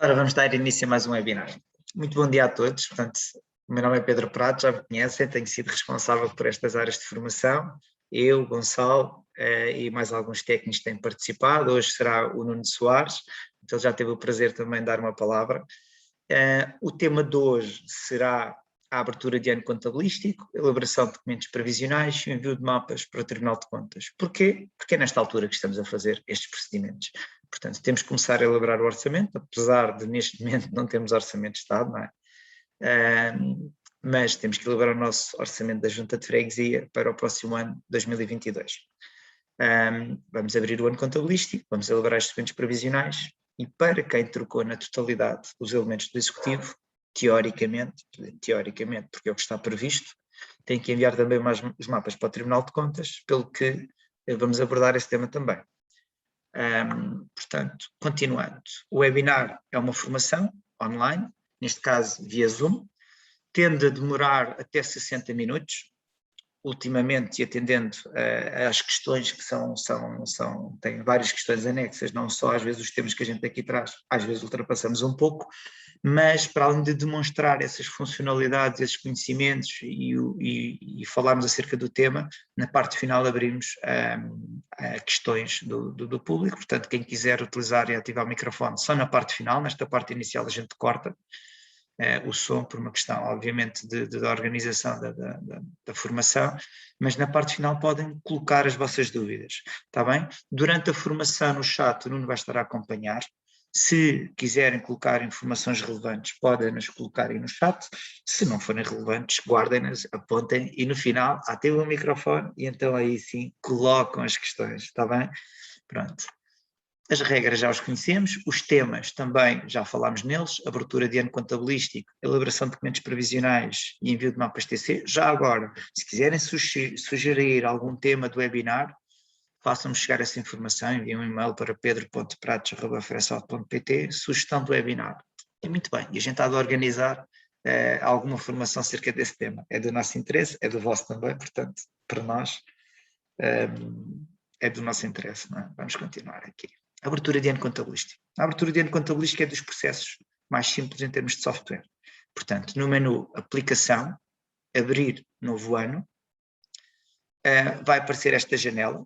Ora, vamos dar início a mais um webinar. Muito bom dia a todos. Portanto, o meu nome é Pedro Prato, já me conhecem, tenho sido responsável por estas áreas de formação. Eu, Gonçalo e mais alguns técnicos têm participado. Hoje será o Nuno Soares, então já teve o prazer também de dar uma palavra. O tema de hoje será a abertura de ano contabilístico, elaboração de documentos previsionais e envio de mapas para o Tribunal de Contas. Porquê? Porque é nesta altura que estamos a fazer estes procedimentos. Portanto, temos que começar a elaborar o orçamento, apesar de neste momento não termos orçamento de Estado, não é? Mas temos que elaborar o nosso orçamento da Junta de Freguesia para o próximo ano, 2022. Vamos abrir o ano contabilístico, vamos elaborar os documentos previsionais e para quem trocou na totalidade os elementos do Executivo, teoricamente, porque é o que está previsto, tem que enviar também os mapas para o Tribunal de Contas, pelo que vamos abordar esse tema também. Portanto, continuando, o webinar é uma formação online, neste caso via Zoom, tende a demorar até 60 minutos, ultimamente, e atendendo às questões que tem várias questões anexas, não só às vezes os temas que a gente aqui traz, às vezes ultrapassamos um pouco, mas para além de demonstrar essas funcionalidades, esses conhecimentos e falarmos acerca do tema, na parte final abrimos questões do público, portanto quem quiser utilizar e ativar o microfone só na parte final, nesta parte inicial a gente corta o som por uma questão obviamente da organização da formação, mas na parte final podem colocar as vossas dúvidas, está bem? Durante a formação no chat o Nuno vai estar a acompanhar. Se quiserem colocar informações relevantes, podem-nas colocar aí no chat. Se não forem relevantes, guardem-nas, apontem e no final ativem o microfone e então aí sim colocam as questões, está bem? Pronto. As regras já os conhecemos, os temas também já falámos neles, abertura de ano contabilístico, elaboração de documentos previsionais e envio de mapas TC. Já agora, se quiserem sugerir algum tema do webinar, façam-me chegar essa informação, enviem um e-mail para pedro.pratos@fresout.pt, sugestão do webinar. E muito bem, e a gente há de organizar alguma formação acerca desse tema. É do nosso interesse, é do vosso também, portanto, para nós é do nosso interesse, não é? Vamos continuar aqui. Abertura de ano contabilístico. A abertura de ano contabilístico é dos processos mais simples em termos de software. Portanto, no menu aplicação, abrir novo ano, vai aparecer esta janela,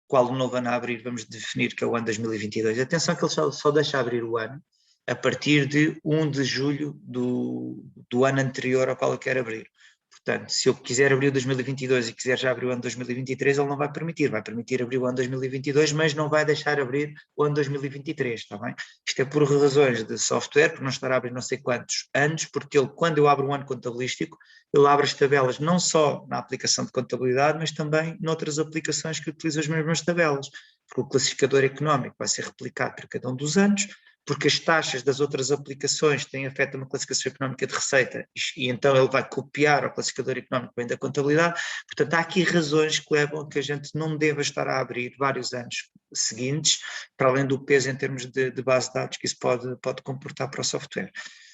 qual o novo ano a abrir vamos definir que é o ano 2022. Atenção que ele só deixa abrir o ano a partir de 1 de julho do ano anterior ao qual eu quero abrir. Portanto, se eu quiser abrir o 2022 e quiser já abrir o ano 2023, ele não vai permitir abrir o ano 2022, mas não vai deixar abrir o ano 2023, está bem? Isto é por razões de software, por não estar a abrir não sei quantos anos, porque ele, quando eu abro um ano contabilístico, ele abre as tabelas não só na aplicação de contabilidade, mas também noutras aplicações que utilizam as mesmas tabelas, porque o classificador económico vai ser replicado para cada um dos anos, porque as taxas das outras aplicações têm afeto a uma classificação económica de receita e então ele vai copiar o classificador económico bem da contabilidade. Portanto, há aqui razões que levam a que a gente não deva estar a abrir vários anos seguintes, para além do peso em termos de base de dados que isso pode comportar para o software.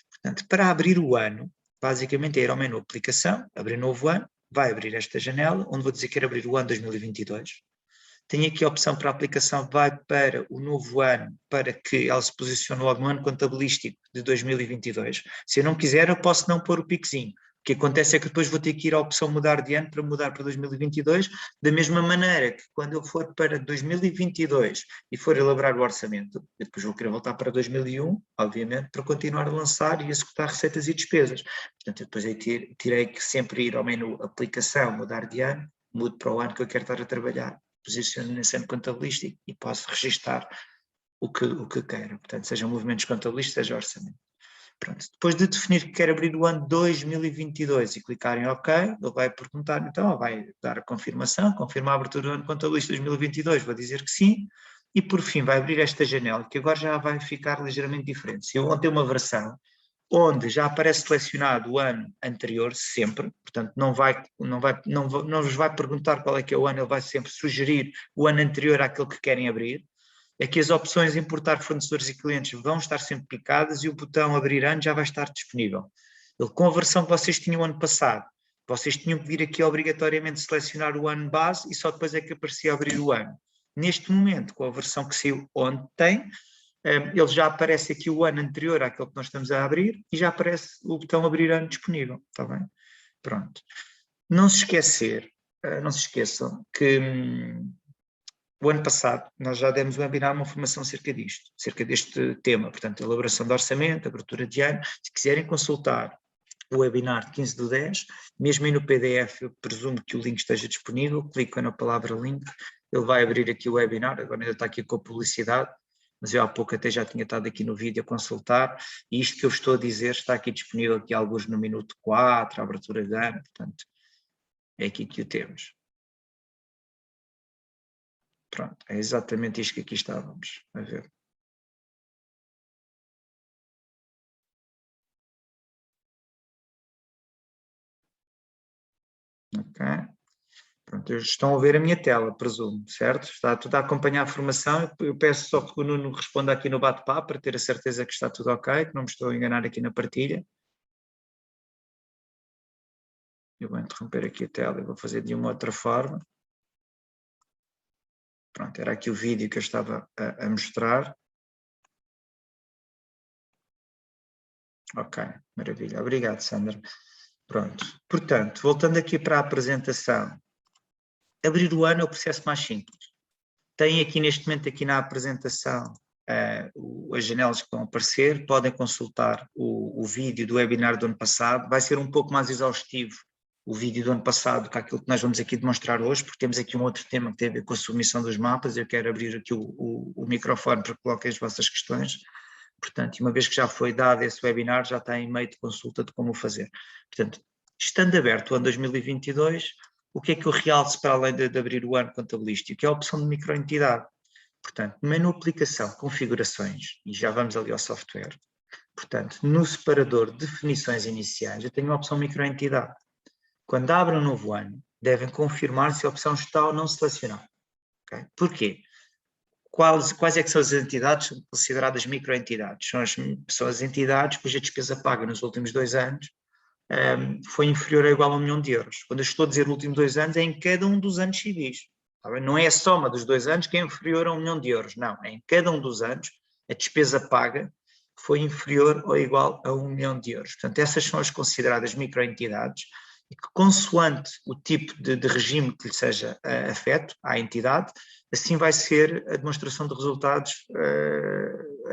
Portanto, para abrir o ano, basicamente é ir ao menu aplicação, abrir novo ano, vai abrir esta janela, onde vou dizer que quero abrir o ano 2022. Tenho aqui a opção para a aplicação, vai para o novo ano, para que ela se posicione logo no ano contabilístico de 2022. Se eu não quiser, eu posso não pôr o piquezinho. O que acontece é que depois vou ter que ir à opção mudar de ano para mudar para 2022, da mesma maneira que quando eu for para 2022 e for elaborar o orçamento, eu depois vou querer voltar para 2001, obviamente, para continuar a lançar e executar receitas e despesas. Portanto, eu depois terei que sempre ir ao menu aplicação, mudar de ano, mudo para o ano que eu quero estar a trabalhar, posiciono nesse ano contabilístico e posso registar o que quero, portanto, sejam movimentos contabilísticos, seja orçamento. Pronto. Depois de definir que quero abrir o ano 2022 e clicar em OK, ele vai perguntar, então, vai dar a confirmação, confirma a abertura do ano contabilístico 2022, vou dizer que sim, e por fim vai abrir esta janela, que agora já vai ficar ligeiramente diferente. Se eu ontem uma versão onde já aparece selecionado o ano anterior, sempre, portanto não vos vai perguntar qual é que é o ano, ele vai sempre sugerir o ano anterior àquele que querem abrir. Aqui as opções importar fornecedores e clientes vão estar sempre picadas e o botão abrir ano já vai estar disponível. Com a versão que vocês tinham ano passado, vocês tinham que vir aqui obrigatoriamente selecionar o ano base e só depois é que aparecia abrir o ano. Neste momento, com a versão que saiu ontem, ele já aparece aqui o ano anterior àquele que nós estamos a abrir e já aparece o botão abrir ano disponível, está bem? Pronto. Não se esqueçam que o ano passado nós já demos um webinar, uma formação acerca deste tema, portanto, elaboração de orçamento, abertura de ano. Se quiserem consultar o webinar 15/10, mesmo aí no PDF, eu presumo que o link esteja disponível, clicam na palavra link, ele vai abrir aqui o webinar, agora ainda está aqui com a publicidade, mas eu há pouco até já tinha estado aqui no vídeo a consultar, e isto que eu estou a dizer está aqui disponível aqui alguns no minuto 4, a abertura de ano, portanto, é aqui que o temos. Pronto, é exatamente isto que aqui estávamos a ver. Ok. Pronto, estão a ver a minha tela, presumo, certo? Está tudo a acompanhar a formação. Eu peço só que o Nuno responda aqui no bate-papo para ter a certeza que está tudo ok, que não me estou a enganar aqui na partilha. Eu vou interromper aqui a tela e vou fazer de uma outra forma. Pronto, era aqui o vídeo que eu estava a mostrar. Ok, maravilha. Obrigado, Sandra. Pronto, portanto, voltando aqui para a apresentação. Abrir o ano é o processo mais simples. Tem aqui neste momento, aqui na apresentação, as janelas que vão aparecer, podem consultar o vídeo do webinar do ano passado, vai ser um pouco mais exaustivo o vídeo do ano passado que aquilo que nós vamos aqui demonstrar hoje, porque temos aqui um outro tema que tem a ver com a submissão dos mapas. Eu quero abrir aqui o microfone para que coloquem as vossas questões. Portanto, uma vez que já foi dado esse webinar, já está em meio de consulta de como fazer. Portanto, estando aberto o ano 2022, o que é que eu realço para além de abrir o ano contabilístico? Que é a opção de microentidade. Portanto, no menu aplicação, configurações, e já vamos ali ao software. Portanto, no separador definições iniciais, eu tenho a opção microentidade. Quando abrem um novo ano, devem confirmar se a opção está ou não selecionada. Okay? Porquê? Quais é que são as entidades consideradas microentidades? São as entidades cuja despesa paga nos últimos 2 anos foi inferior ou igual a 1 milhão de euros. Quando eu estou a dizer últimos 2 anos, é em cada um dos anos civis. Não é a soma dos 2 anos que é inferior a 1 milhão de euros, não. É em cada um dos anos a despesa paga foi inferior ou igual a 1 milhão de euros. Portanto, essas são as consideradas microentidades e que, consoante o tipo de regime que lhe seja afeto à entidade, assim vai ser a demonstração de resultados,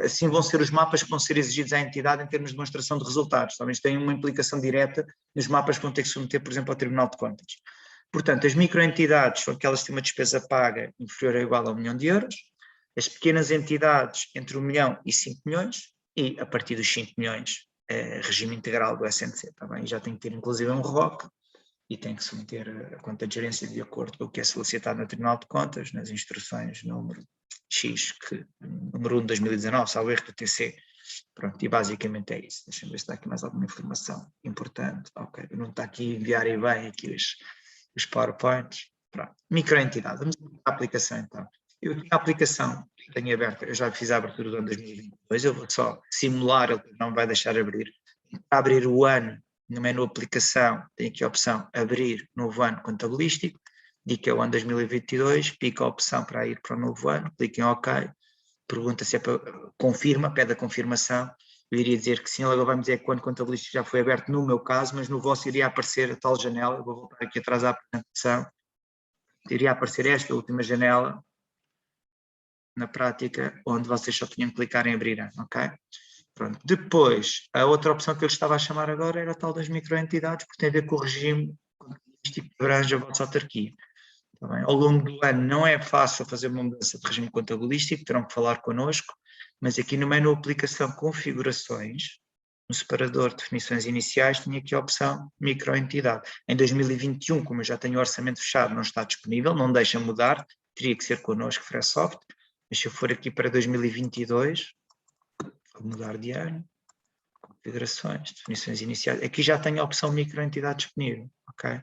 assim vão ser os mapas que vão ser exigidos à entidade em termos de demonstração de resultados. Também tem uma implicação direta nos mapas que vão ter que submeter, por exemplo, ao Tribunal de Contas. Portanto, as microentidades são aquelas que têm uma despesa paga inferior ou igual a 1 milhão de euros, as pequenas entidades entre 1 milhão e 5 milhões, e a partir dos 5 milhões, regime integral do SNC, tá bem? Já tem que ter inclusive um RROC, e tem que submeter a conta de gerência de acordo com o que é solicitado no Tribunal de Contas, nas instruções número X, número 1 de 2019, salvo erro do TC. Pronto, e basicamente é isso. Deixa-me ver se está aqui mais alguma informação importante. Ok, não está aqui enviar e bem aqui os PowerPoints. Pronto, microentidade. Vamos à aplicação então. Eu aqui a aplicação que tenho aberta, eu já fiz a abertura do ano 2022, eu vou só simular, ele não vai deixar abrir. Para abrir o ano, no menu aplicação, tem aqui a opção abrir novo ano contabilístico, digo que é o ano 2022, pica a opção para ir para o novo ano, clique em OK, pergunta se é para, confirma, pede a confirmação, eu iria dizer que sim, ela vai me dizer que o ano contabilístico já foi aberto no meu caso, mas no vosso iria aparecer a tal janela, eu vou voltar aqui atrás à apresentação, iria aparecer esta última janela, na prática, onde vocês só tinham que clicar em abrir, ok? Pronto. Depois, a outra opção que eu estava a chamar agora era a tal das microentidades, porque tem a ver com o regime contabilístico que abrange a vossa autarquia. Tá bem? Ao longo do ano não é fácil fazer uma mudança de regime contabilístico, terão que falar connosco, mas aqui no menu aplicação configurações, no separador de definições iniciais, tinha aqui a opção microentidade. Em 2021, como eu já tenho o orçamento fechado, não está disponível, não deixa mudar, teria que ser connosco, Fresoft, mas se eu for aqui para 2022, vou mudar de ano, configurações, definições iniciais, aqui já tenho a opção microentidade disponível, ok?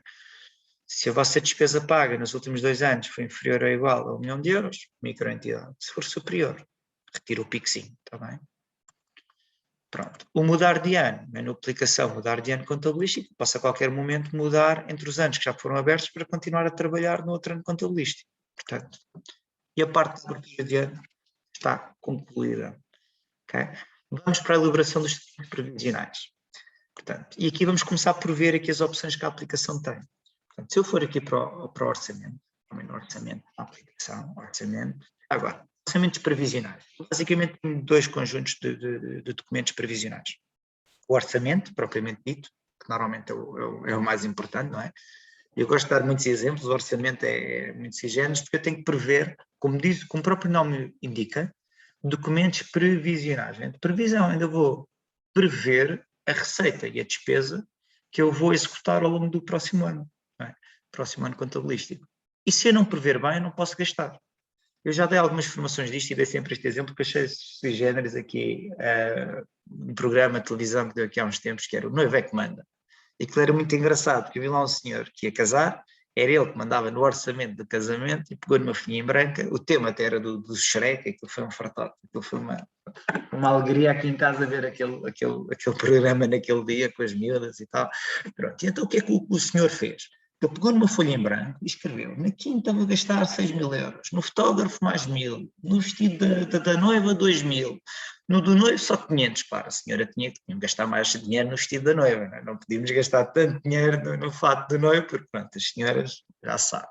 Se a vossa despesa paga nos últimos 2 anos foi inferior ou igual a 1 milhão de euros, microentidade. Se for superior, retira o piquezinho, está bem? Pronto. O mudar de ano, menu aplicação, mudar de ano contabilístico, posso a qualquer momento mudar entre os anos que já foram abertos para continuar a trabalhar no outro ano contabilístico. Portanto, e a parte de abertura de ano está concluída. Okay? Vamos para a elaboração dos documentos previsionais. Portanto, e aqui vamos começar por ver aqui as opções que a aplicação tem. Portanto, se eu for aqui para o orçamento, também no orçamento, a aplicação, orçamento, agora, orçamentos previsionais. Basicamente, tem dois conjuntos de documentos previsionais. O orçamento, propriamente dito, que normalmente é o mais importante, não é? Eu gosto de dar muitos exemplos, o orçamento é muitos exigentes, porque eu tenho que prever, como o próprio nome indica, documentos previsionais. De previsão, ainda vou prever a receita e a despesa que eu vou executar ao longo do próximo ano, não é? Próximo ano contabilístico. E se eu não prever bem, eu não posso gastar. Eu já dei algumas informações disto e dei sempre este exemplo, que achei sui generis aqui, um programa de televisão que deu aqui há uns tempos, que era O Noivo é que Manda. E aquilo era muito engraçado, porque eu vi lá um senhor que ia casar, era ele que mandava no orçamento do casamento e pegou numa folhinha em branca, o tema até era do Shrek, aquilo foi um fartote, aquilo foi uma alegria aqui em casa ver aquele programa naquele dia com as miúdas e tal. Pronto, e então o que é que o senhor fez? Ele pegou numa folha em branco e escreveu: na quinta vou gastar 6.000 euros, no fotógrafo mais 1.000, no vestido da noiva 2.000, no do noivo só 500. Para, a senhora tinha que gastar mais dinheiro no vestido da noiva, não é? Não podíamos gastar tanto dinheiro no fato do noivo, porque pronto, as senhoras já sabem.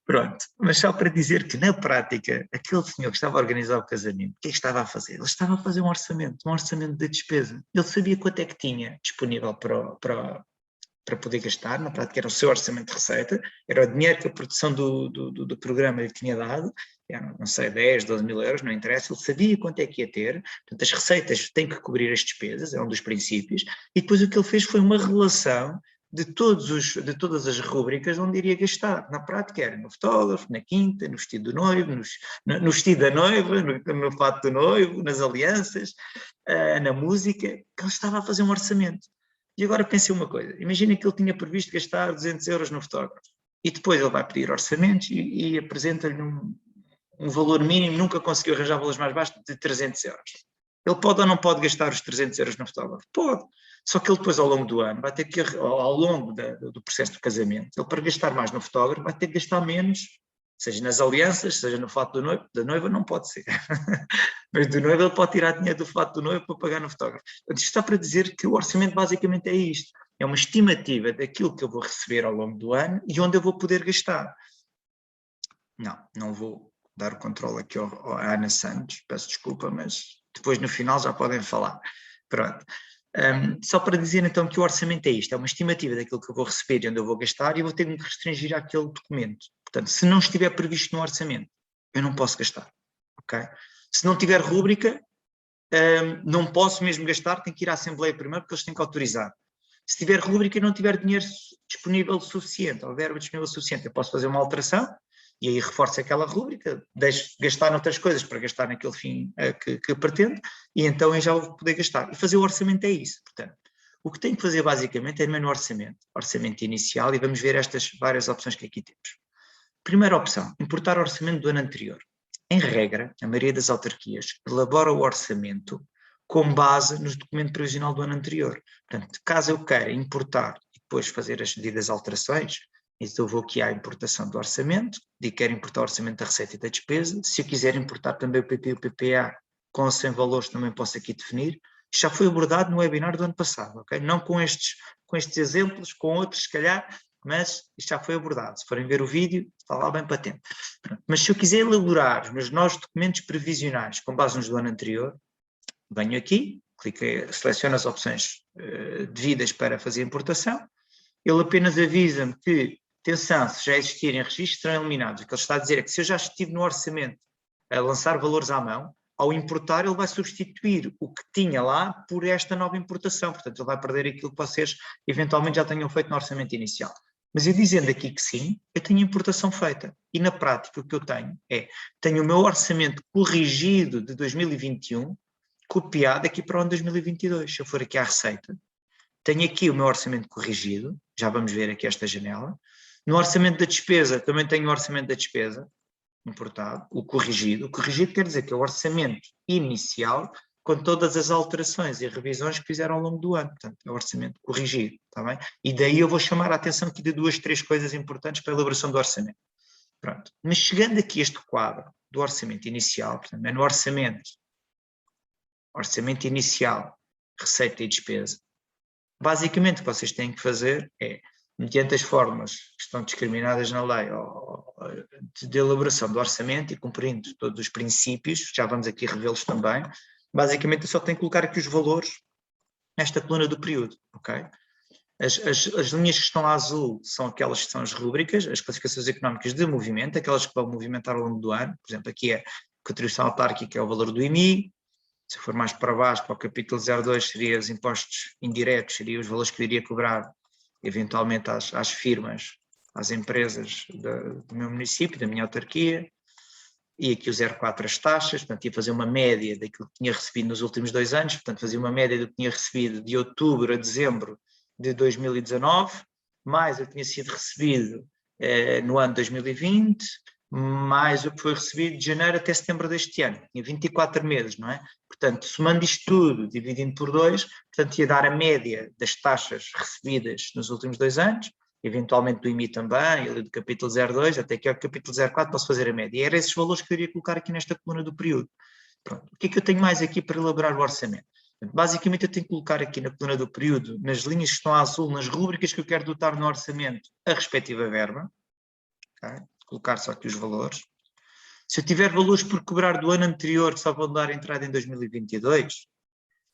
Pronto, mas só para dizer que na prática, aquele senhor que estava a organizar o casamento, o que é que estava a fazer? Ele estava a fazer um orçamento de despesa. Ele sabia quanto é que tinha disponível para poder gastar, na prática era o seu orçamento de receita, era o dinheiro que a produção do programa lhe tinha dado, eram, não sei, 10, 12 mil euros, não interessa, ele sabia quanto é que ia ter, portanto as receitas têm que cobrir as despesas, é um dos princípios, e depois o que ele fez foi uma relação de todas as rúbricas onde iria gastar. Na prática era no fotógrafo, na quinta, no vestido do noivo, no vestido da noiva, no fato do noivo, nas alianças, na música, que ele estava a fazer um orçamento. E agora pensei uma coisa, imaginem que ele tinha previsto gastar 200 euros no fotógrafo, e depois ele vai pedir orçamentos e apresenta-lhe um valor mínimo, nunca conseguiu arranjar valores mais baixos de 300 euros. Ele pode ou não pode gastar os 300 euros no fotógrafo? Pode. Só que ele depois, ao longo do ano, vai ter que, ao longo do processo do casamento, ele para gastar mais no fotógrafo vai ter que gastar menos, seja nas alianças, seja no fato do noivo. Da noiva não pode ser. Mas do noivo ele pode tirar dinheiro do fato do noivo para pagar no fotógrafo. Isto está para dizer que o orçamento basicamente é isto. É uma estimativa daquilo que eu vou receber ao longo do ano e onde eu vou poder gastar. Não vou dar o controle aqui à Ana Santos, peço desculpa, mas depois no final já podem falar. Pronto. Só para dizer então que o orçamento é isto, é uma estimativa daquilo que eu vou receber e onde eu vou gastar e eu vou ter que me restringir àquele documento. Portanto, se não estiver previsto no orçamento, eu não posso gastar. Okay? Se não tiver rúbrica, não posso mesmo gastar, tenho que ir à Assembleia primeiro porque eles têm que autorizar. Se tiver rúbrica e não tiver dinheiro disponível suficiente, ou verba disponível suficiente, eu posso fazer uma alteração e aí reforço aquela rúbrica, deixo de gastar noutras coisas para gastar naquele fim que pretendo, e então eu já vou poder gastar. E fazer o orçamento é isso. Portanto, o que tenho que fazer basicamente é no orçamento inicial, e vamos ver estas várias opções que aqui temos. Primeira opção, importar orçamento do ano anterior. Em regra, a maioria das autarquias elabora o orçamento com base no documento previsional do ano anterior. Portanto, caso eu queira importar e depois fazer as devidas alterações, então eu vou aqui à importação do orçamento, digo que quero importar o orçamento da receita e da despesa. Se eu quiser importar também o PP e o PPA com ou sem valores, também posso aqui definir. Isto já foi abordado no webinar do ano passado, ok? Não com estes exemplos, com outros se calhar, mas isto já foi abordado. Se forem ver o vídeo, está lá bem patente. Mas se eu quiser elaborar os meus novos documentos previsionais com base nos do ano anterior, venho aqui, seleciono as opções devidas para fazer a importação, ele apenas avisa-me que, atenção, se já existirem registros, serão eliminados. O que ele está a dizer é que se eu já estive no orçamento a lançar valores à mão, ao importar ele vai substituir o que tinha lá por esta nova importação, portanto ele vai perder aquilo que vocês eventualmente já tenham feito no orçamento inicial. Mas eu dizendo aqui que sim, eu tenho importação feita. E na prática o que eu tenho o meu orçamento corrigido de 2021 copiado aqui para o ano 2022. Se eu for aqui à receita, tenho aqui o meu orçamento corrigido, já vamos ver aqui esta janela. No orçamento da despesa, também tenho o orçamento da despesa importado, o corrigido. O corrigido quer dizer que é o orçamento inicial com todas as alterações e revisões que fizeram ao longo do ano. Portanto, é o orçamento corrigido, está bem? E daí eu vou chamar a atenção aqui de 2, 3 coisas importantes para a elaboração do orçamento. Pronto. Mas chegando aqui a este quadro do orçamento inicial, portanto, é no orçamento orçamento inicial, receita e despesa, basicamente o que vocês têm que fazer é, mediante as formas que estão discriminadas na lei de elaboração do orçamento e cumprindo todos os princípios, já vamos aqui revê-los também, basicamente eu só tenho que colocar aqui os valores nesta coluna do período, ok? As linhas que estão a azul são aquelas que são as rúbricas, as classificações económicas de movimento, aquelas que vão movimentar ao longo do ano, por exemplo, aqui é a contribuição autárquica, é o valor do IMI, se for mais para baixo, para o capítulo 02, seria os impostos indiretos, seriam os valores que eu iria cobrar, eventualmente, às firmas, às empresas do meu município, da minha autarquia, e aqui o 04 as taxas, portanto ia fazer uma média daquilo que tinha recebido nos últimos 2 anos, portanto fazia uma média do que tinha recebido de outubro a dezembro de 2019, mais o que tinha sido recebido no ano de 2020, mais o que foi recebido de janeiro até setembro deste ano, tinha 24 meses, não é? Portanto, somando isto tudo, dividindo por 2, portanto ia dar a média das taxas recebidas nos últimos 2 anos, eventualmente do IMI também, do capítulo 02, até que ao capítulo 04 posso fazer a média. E eram esses valores que eu iria colocar aqui nesta coluna do período. Pronto. O que é que eu tenho mais aqui para elaborar o orçamento? Basicamente eu tenho que colocar aqui na coluna do período, nas linhas que estão a azul, nas rúbricas que eu quero dotar no orçamento, a respectiva verba. Okay? Colocar só aqui os valores. Se eu tiver valores por cobrar do ano anterior que só vão dar entrada em 2022,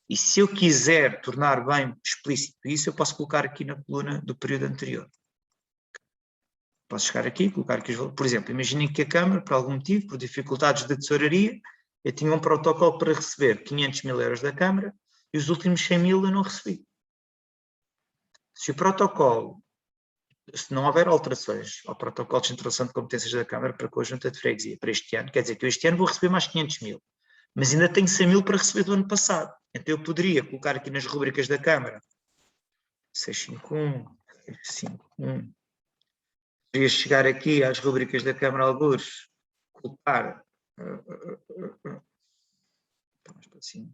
e se eu quiser tornar bem explícito isso, eu posso colocar aqui na coluna do período anterior. Posso chegar aqui, colocar aqui os valores. Por exemplo, imaginem que a Câmara, por algum motivo, por dificuldades de tesouraria, eu tinha um protocolo para receber 500 mil euros da Câmara e os últimos 100 mil eu não recebi. Se o protocolo, se não houver alterações ao protocolo de descentralização de competências da Câmara para com a Junta de Freguesia para este ano, quer dizer que eu este ano vou receber mais 500 mil, mas ainda tenho 100 mil para receber do ano passado. Então eu poderia colocar aqui nas rubricas da Câmara 651, 651. Poderia chegar aqui às rubricas da Câmara algures, colocar assim,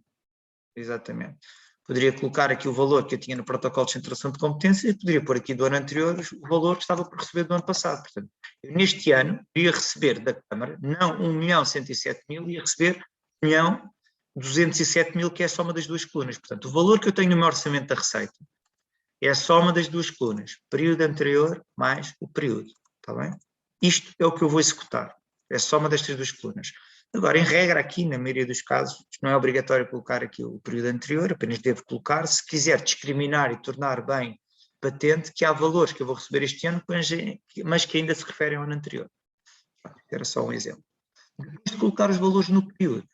exatamente. Poderia colocar aqui o valor que eu tinha no protocolo de descentralização de competência e poderia pôr aqui do ano anterior o valor que estava por receber do ano passado. Portanto, eu neste ano iria receber da Câmara não 1.107.000, ia receber 1.207.000, que é a soma das duas colunas. Portanto, o valor que eu tenho no meu orçamento da receita é a soma das duas colunas, período anterior mais o período, está bem? Isto é o que eu vou executar, é a soma destas duas colunas. Agora, em regra, aqui, na maioria dos casos, não é obrigatório colocar aqui o período anterior, apenas devo colocar, se quiser discriminar e tornar bem patente, que há valores que eu vou receber este ano, mas que ainda se referem ao ano anterior. Era só um exemplo. Depois de colocar os valores no período,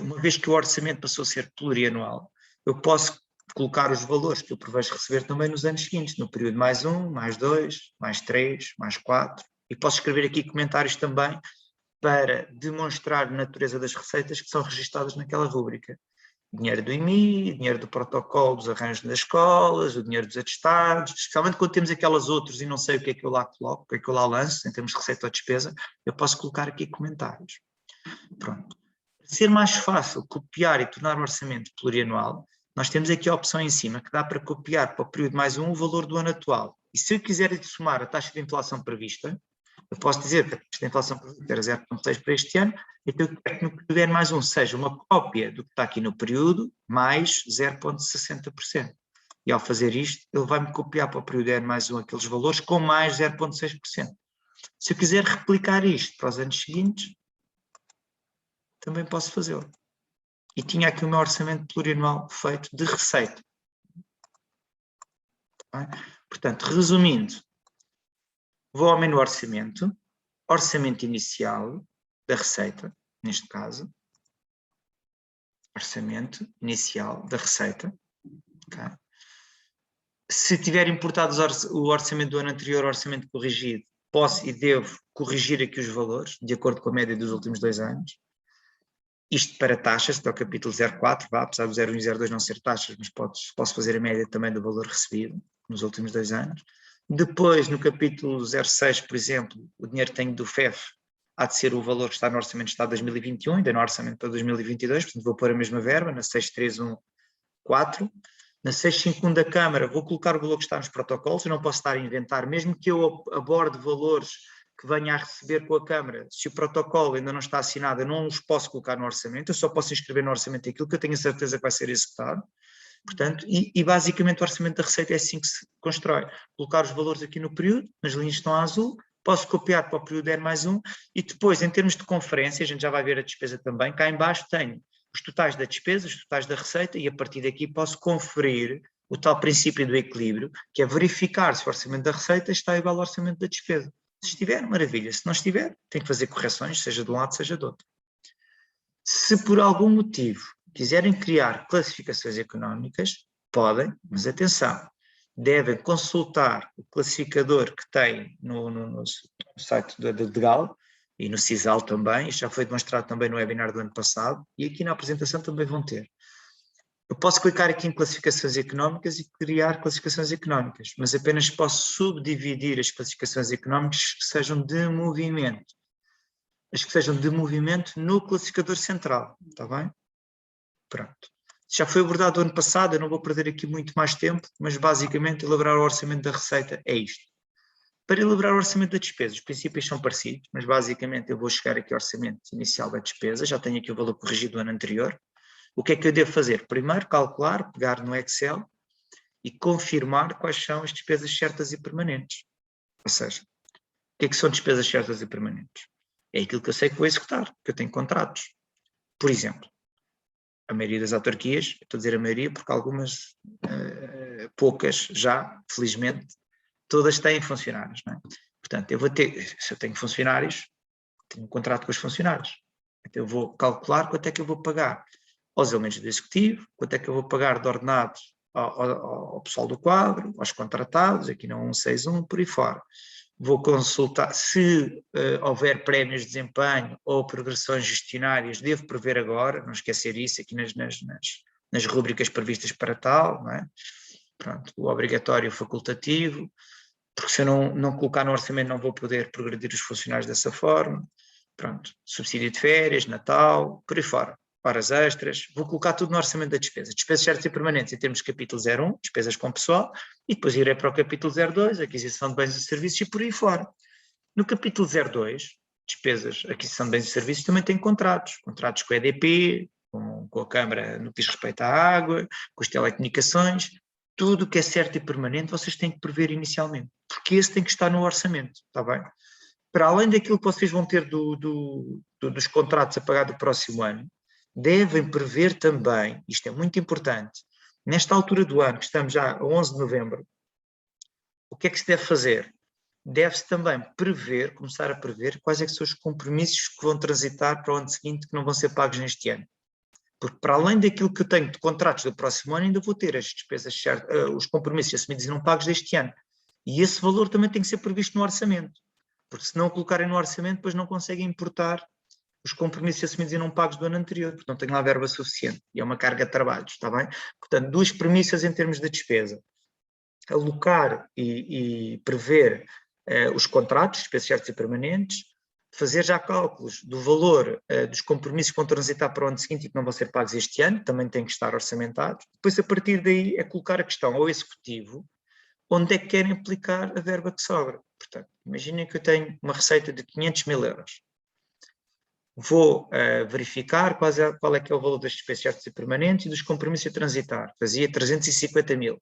uma vez que o orçamento passou a ser plurianual, eu posso colocar os valores que eu prevejo receber também nos anos seguintes, no período mais 1, mais 2, mais 3, mais 4, e posso escrever aqui comentários também para demonstrar a natureza das receitas que são registadas naquela rúbrica. Dinheiro do IMI, dinheiro do protocolo dos arranjos das escolas, o dinheiro dos atestados, especialmente quando temos aquelas outras e não sei o que é que eu lá coloco, o que é que eu lá lanço, em termos de receita ou despesa, eu posso colocar aqui comentários. Pronto. Para ser mais fácil copiar e tornar o orçamento plurianual, nós temos aqui a opção em cima que dá para copiar para o período mais 1 o valor do ano atual. E se eu quiser somar a taxa de inflação prevista, eu posso dizer que a taxa de inflação prevista era 0,6 para este ano, então eu quero que no período N mais 1 seja uma cópia do que está aqui no período, mais 0,60%. E ao fazer isto, ele vai-me copiar para o período N mais 1 aqueles valores com mais 0,6%. Se eu quiser replicar isto para os anos seguintes, também posso fazê-lo. E tinha aqui o meu orçamento plurianual feito de receita. Tá? Portanto, resumindo, vou ao menu orçamento inicial da receita, neste caso, orçamento inicial da receita. Okay. Se tiver importado o orçamento do ano anterior, o orçamento corrigido, posso e devo corrigir aqui os valores, de acordo com a média dos últimos 2 anos. Isto para taxas, até o capítulo 04, apesar do 01 e 02 não ser taxas, mas posso fazer a média também do valor recebido nos últimos 2 anos. Depois, no capítulo 06, por exemplo, o dinheiro que tenho do FEF há de ser o valor que está no Orçamento de Estado de 2021, ainda no Orçamento para 2022, portanto vou pôr a mesma verba, na 6314. Na 651 da Câmara vou colocar o valor que está nos protocolos, eu não posso estar a inventar, mesmo que eu aborde valores que venha a receber com a Câmara, se o protocolo ainda não está assinado, eu não os posso colocar no orçamento, eu só posso inscrever no orçamento aquilo que eu tenho a certeza que vai ser executado. Portanto, e basicamente o orçamento da Receita é assim que se constrói. Colocar os valores aqui no período, nas linhas que estão a azul, posso copiar para o período N+1 e depois, em termos de conferência, a gente já vai ver a despesa também, cá em baixo tenho os totais da despesa, os totais da receita e a partir daqui posso conferir o tal princípio do equilíbrio, que é verificar se o orçamento da receita está igual ao orçamento da despesa. Se estiver, maravilha. Se não estiver, tem que fazer correções, seja de um lado, seja do outro. Se por algum motivo quiserem criar classificações económicas, podem, mas atenção, devem consultar o classificador que tem no site da DGAL e no CISAL também, isto já foi demonstrado também no webinar do ano passado, e aqui na apresentação também vão ter. Eu posso clicar aqui em classificações económicas e criar classificações económicas, mas apenas posso subdividir as classificações económicas que sejam de movimento. As que sejam de movimento no classificador central, está bem? Pronto. Já foi abordado ano passado, eu não vou perder aqui muito mais tempo, mas basicamente elaborar o orçamento da receita é isto. Para elaborar o orçamento da despesa, os princípios são parecidos, mas basicamente eu vou chegar aqui ao orçamento inicial da despesa, já tenho aqui o valor corrigido do ano anterior. O que é que eu devo fazer? Primeiro, calcular, pegar no Excel e confirmar quais são as despesas certas e permanentes. Ou seja, o que é que são despesas certas e permanentes? É aquilo que eu sei que vou executar, que eu tenho contratos. Por exemplo, a maioria das autarquias, estou a dizer a maioria porque algumas, poucas já, felizmente, todas têm funcionários, não é? Portanto, eu vou ter, se eu tenho funcionários, tenho um contrato com os funcionários. Então eu vou calcular quanto é que eu vou pagar aos elementos do executivo, quanto é que eu vou pagar de ordenados ao pessoal do quadro, aos contratados, aqui no 161, por aí fora. Vou consultar, se houver prémios de desempenho ou progressões gestionárias, devo prever agora, não esquecer isso aqui nas rúbricas previstas para tal, não é? Pronto, o obrigatório e o facultativo, porque se eu não colocar no orçamento não vou poder progredir os funcionários dessa forma. Pronto, subsídio de férias, Natal, por aí fora. Horas extras, vou colocar tudo no orçamento da despesa. Despesas certas e permanentes em termos de capítulo 01, despesas com pessoal, e depois irei para o capítulo 02, aquisição de bens e serviços e por aí fora. No capítulo 02, despesas, aquisição de bens e serviços, também tem contratos com a EDP, com a Câmara no que diz respeito à água, com as telecomunicações, tudo o que é certo e permanente vocês têm que prever inicialmente, porque esse tem que estar no orçamento, está bem? Para além daquilo que vocês vão ter dos contratos a pagar do próximo ano, devem prever também, isto é muito importante, nesta altura do ano, que estamos já a 11 de novembro, o que é que se deve fazer? Deve-se também prever, começar a prever, quais é que são os compromissos que vão transitar para o ano seguinte que não vão ser pagos neste ano. Porque para além daquilo que eu tenho de contratos do próximo ano, ainda vou ter as despesas certas, os compromissos assumidos e não pagos deste ano. E esse valor também tem que ser previsto no orçamento. Porque se não o colocarem no orçamento, depois não conseguem importar os compromissos assumidos e não pagos do ano anterior, porque não têm lá verba suficiente, e é uma carga de trabalhos, está bem? Portanto, duas premissas em termos de despesa. Alocar e prever os contratos, despesas certas e permanentes, fazer já cálculos do valor dos compromissos que vão transitar para o ano seguinte e que não vão ser pagos este ano, também têm que estar orçamentados. Depois, a partir daí, é colocar a questão ao executivo, onde é que querem aplicar a verba que sobra. Portanto, imaginem que eu tenho uma receita de 500 mil euros. Vou verificar qual é que é o valor das despesas certas e permanentes e dos compromissos a transitar. Fazia 350 mil.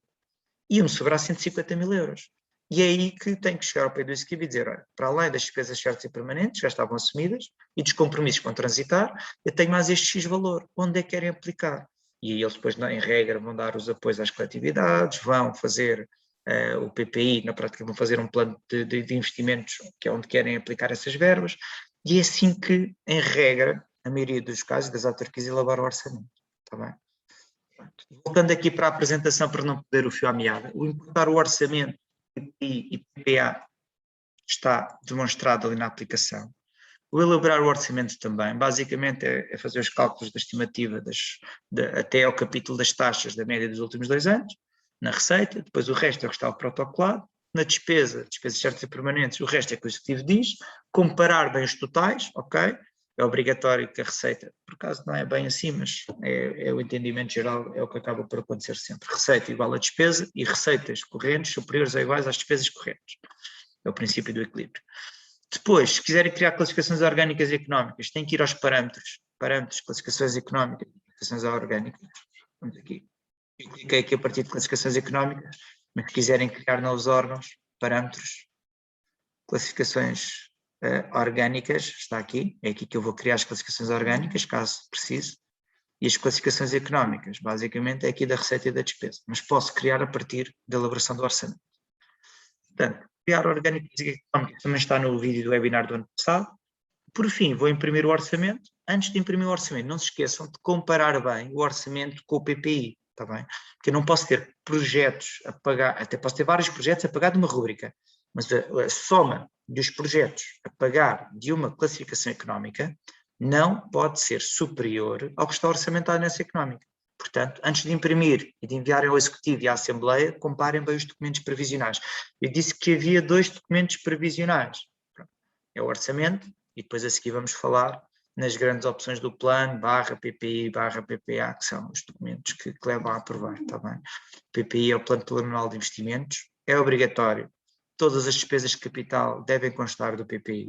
Ia-me sobrar 150 mil euros. E é aí que tenho que chegar ao pé do executivo e dizer, olha, para além das despesas certas e permanentes, já estavam assumidas, e dos compromissos que vão transitar, eu tenho mais este X valor. Onde é que querem aplicar? E aí eles depois, em regra, vão dar os apoios às coletividades, vão fazer o PPI, na prática vão fazer um plano de investimentos, que é onde querem aplicar essas verbas, e é assim que, em regra, a maioria dos casos das autarquias elabora o orçamento. Está bem? Voltando aqui para a apresentação, para não perder o fio à meada, o importar o orçamento e PPA está demonstrado ali na aplicação. O elaborar o orçamento também, basicamente é fazer os cálculos da estimativa até ao capítulo das taxas da média dos últimos 2 anos, na receita, depois o resto é o que está protocolado, na despesas certas e permanentes, o resto é que o executivo diz, comparar bem os totais, ok? É obrigatório que a receita, por acaso não é bem assim, mas é o entendimento geral, é o que acaba por acontecer sempre. Receita igual a despesa e receitas correntes superiores ou iguais às despesas correntes. É o princípio do equilíbrio. Depois, se quiserem criar classificações orgânicas e económicas, têm que ir aos parâmetros, classificações económicas, classificações orgânicas. Vamos aqui. Eu cliquei aqui a partir de classificações económicas, mas se quiserem criar novos órgãos, parâmetros, classificações orgânicas, está aqui, é aqui que eu vou criar as classificações orgânicas, caso precise, e as classificações económicas, basicamente é aqui da receita e da despesa, mas posso criar a partir da elaboração do orçamento. Portanto, criar orgânicas e económicas também está no vídeo do webinar do ano passado. Por fim, vou imprimir o orçamento. Antes de imprimir o orçamento, não se esqueçam de comparar bem o orçamento com o PPI, está bem? Porque eu não posso ter projetos a pagar, até posso ter vários projetos a pagar de uma rúbrica, mas a soma dos projetos a pagar de uma classificação económica não pode ser superior ao que está orçamentado nessa económica. Portanto, antes de imprimir e de enviar ao Executivo e à Assembleia, comparem bem os documentos previsionais. Eu disse que havia 2 documentos previsionais. É o orçamento e depois a seguir vamos falar nas grandes opções do plano, /PPI, /PPA, que são os documentos que levam a aprovar, está bem? PPI é o Plano Plurianual de Investimentos, é obrigatório. Todas as despesas de capital devem constar do PPI.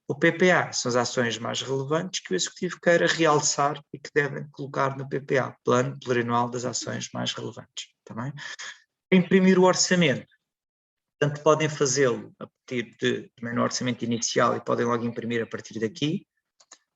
O PPA são as ações mais relevantes que o Executivo queira realçar e que devem colocar no PPA, Plano Plurianual das Ações Mais Relevantes. Tá bem? Imprimir o orçamento, tanto podem fazê-lo a partir também no orçamento inicial e podem logo imprimir a partir daqui,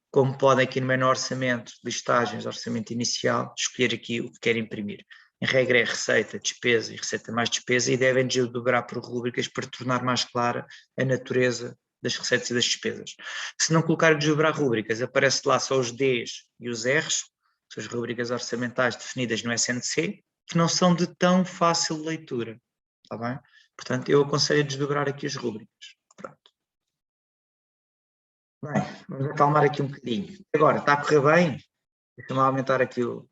como podem aqui no menu orçamento, listagens, orçamento inicial, escolher aqui o que querem imprimir. Em regra é receita, despesa e receita mais despesa e devem desdobrar por rúbricas para tornar mais clara a natureza das receitas e das despesas. Se não colocar desdobrar rúbricas, aparece lá só os Ds e os Rs, são as rúbricas orçamentais definidas no SNC, que não são de tão fácil leitura, está bem? Portanto, eu aconselho a desdobrar aqui as rúbricas. Pronto. Bem, vamos acalmar aqui um bocadinho. Agora, está a correr bem? Deixa-me aumentar aqui o...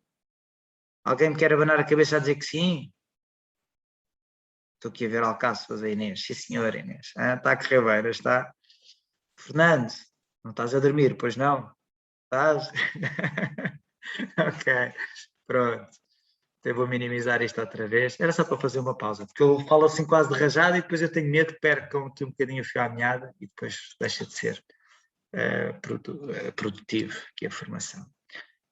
Alguém me quer abanar a cabeça a dizer que sim? Estou aqui a ver alcaças a Inês. Sim, senhora Inês. Está a correr bem, não está? Fernando, não estás a dormir, pois não? Estás? Ok, pronto. Eu vou minimizar isto outra vez. Era só para fazer uma pausa, porque eu falo assim quase de rajada e depois eu tenho medo que percam aqui um bocadinho a fio à meada e depois deixa de ser produtivo aqui a formação.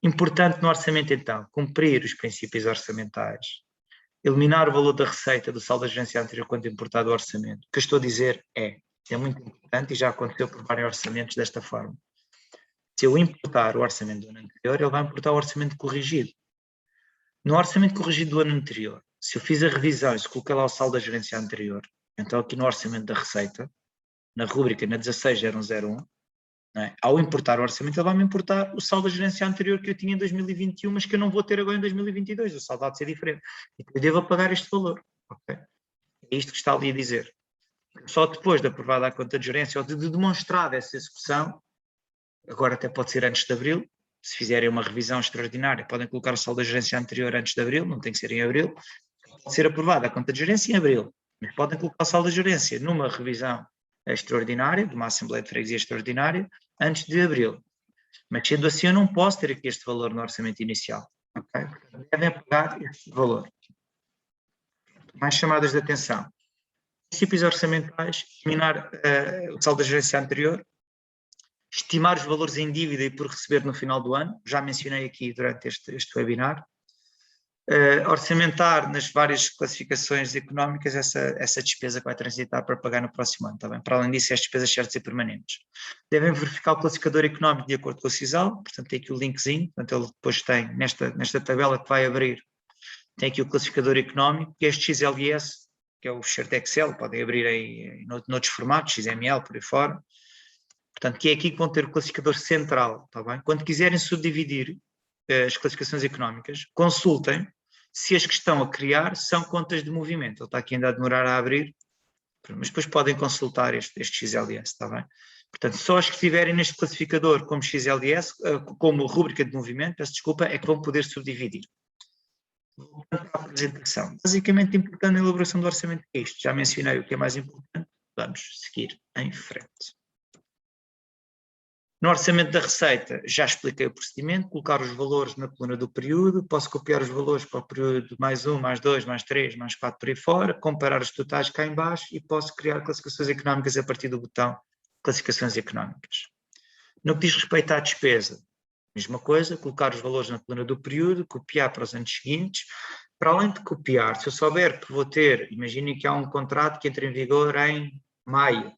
Importante no orçamento então, cumprir os princípios orçamentais, eliminar o valor da receita do saldo da gerência anterior quando importado o orçamento. O que eu estou a dizer é muito importante e já aconteceu por vários orçamentos desta forma. Se eu importar o orçamento do ano anterior, ele vai importar o orçamento corrigido. No orçamento corrigido do ano anterior, se eu fiz a revisão e se coloquei lá o saldo da gerência anterior, então aqui no orçamento da receita, na rúbrica na 160101, ao importar o orçamento, ele vai-me importar o saldo da gerência anterior que eu tinha em 2021, mas que eu não vou ter agora em 2022, o saldo há de ser diferente. Então eu devo pagar este valor. Okay? É isto que está ali a dizer. Só depois de aprovada a conta de gerência ou de demonstrada essa execução, agora até pode ser antes de abril, se fizerem uma revisão extraordinária, podem colocar o saldo da gerência anterior antes de abril, não tem que ser em abril, pode ser aprovada a conta de gerência em abril, mas podem colocar o saldo da gerência numa revisão extraordinária, de uma Assembleia de Freguesia extraordinária, antes de abril. Mas sendo assim, eu não posso ter aqui este valor no orçamento inicial. Okay? Devem pagar este valor. Mais chamadas de atenção. Princípios orçamentais, eliminar o saldo da gerência anterior, estimar os valores em dívida e por receber no final do ano, já mencionei aqui durante este webinar. Orçamentar nas várias classificações económicas essa despesa que vai transitar para pagar no próximo ano, tá bem? Para além disso, as despesas certas e permanentes. Devem verificar o classificador económico de acordo com a CISAL, portanto tem aqui o linkzinho, portanto ele depois tem, nesta tabela que vai abrir, tem aqui o classificador económico, que é este XLS, que é o ficheiro de Excel, podem abrir em noutros formatos, XML, por aí fora. Portanto, que é aqui que vão ter o classificador central, tá bem? Quando quiserem subdividir as classificações económicas, consultem se as que estão a criar são contas de movimento. Ele está aqui ainda a demorar a abrir, mas depois podem consultar este XLS, está bem? Portanto, só as que estiverem neste classificador como XLS, como rúbrica de movimento, peço desculpa, é que vão poder subdividir. Voltando para a apresentação. Basicamente, importante na elaboração do orçamento é isto. Já mencionei o que é mais importante, vamos seguir em frente. No orçamento da receita, já expliquei o procedimento, colocar os valores na coluna do período, posso copiar os valores para o período mais 1, mais 2, mais 3, mais 4 por aí fora, comparar os totais cá em baixo e posso criar classificações económicas a partir do botão classificações económicas. No que diz respeito à despesa, mesma coisa, colocar os valores na coluna do período, copiar para os anos seguintes. Para além de copiar, se eu souber que vou ter, imaginem que há um contrato que entra em vigor em maio,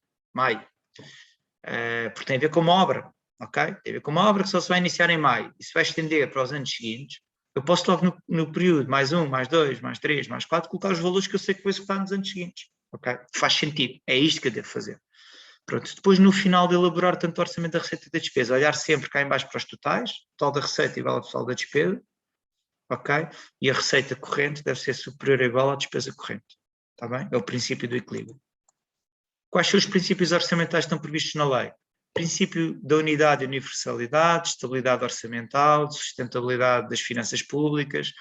porque tem a ver com uma obra, ok? Tem a ver com uma obra que só se vai iniciar em maio e se vai estender para os anos seguintes, eu posso logo no período mais 1, mais 2, mais 3, mais 4, colocar os valores que eu sei que vou executar nos anos seguintes, ok? Faz sentido, é isto que eu devo fazer. Pronto, depois no final de elaborar tanto o orçamento da receita e da despesa, olhar sempre cá em baixo para os totais, total da receita igual ao total da despesa, ok? E a receita corrente deve ser superior ou igual à despesa corrente, está bem? É o princípio do equilíbrio. Quais são os princípios orçamentais que estão previstos na lei? Princípio da unidade e universalidade, estabilidade orçamental, sustentabilidade das finanças públicas,